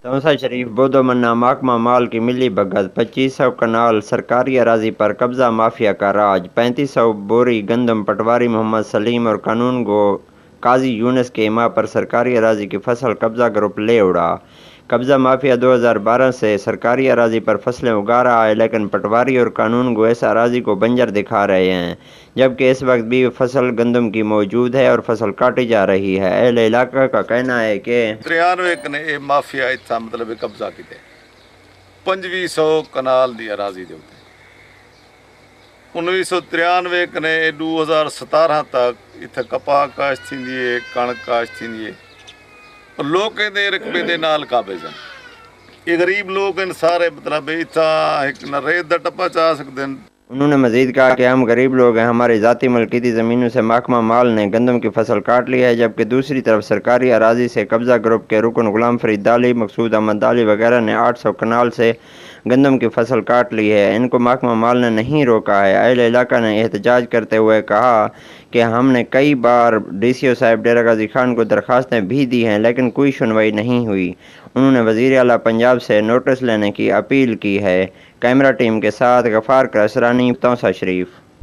तौसा शरीफ बोदो मन्ना महकमा माल की मिली भगत 2500 कनाल सरकारी अराजी पर कब्जा माफिया का राज 3500 बोरी गंदम पटवारी मोहम्मद सलीम और कानून गो काजी यूनुस के इमा पर सरकारी अराजी की फसल कब्जा ग्रुप ले उड़ा। कब्जा माफिया 2012 से सरकारी अराजी पर फसलें उगा रहा है, लेकिन पटवारी और कानून गो इस अराजी को बंजर दिखा रहे हैं, जबकि इस वक्त भी फसल गंदम की मौजूद है और फसल काटी जा रही है। अहले इलाका का कहना है कि 93 ने ये माफिया इतना मतलब कब्जा किया 2500 कनाल की अराजी के उत्ते 1993 ने 2017 तक इतने कपा काश्त थी है, कणक काश्त थी है और लोग कहते रकबे के नाल काबिज हैं। ये गरीब लोग इन सारे मतलब इतना एक न रेत का टप्पा चाह सकते हैं। उन्होंने मजीद कहा कि हम गरीब लोग हैं, हमारी ज़ाती मलकीती ज़मीनों से महकमा माल ने गंदम की फसल काट ली है, जबकि दूसरी तरफ सरकारी अराजी से कब्जा ग्रुप के रुकन गुलाम फरीद अली, मकसूद अहमद अली वगैरह ने 800 कनाल से गंदम की फसल काट ली है। इनको महकमा माल ने नहीं रोका है। अहले इलाका ने एहतजाज करते हुए कहा कि हमने कई बार DCO साहब डेरा गाजी खान को दरख्वास्तें भी दी हैं, लेकिन कोई सुनवाई नहीं हुई। उन्होंने वज़ीर आला पंजाब से नोटिस लेने की अपील की है। कैमरा टीम के साथ गफ़ार करसरानी, तौसा शरीफ।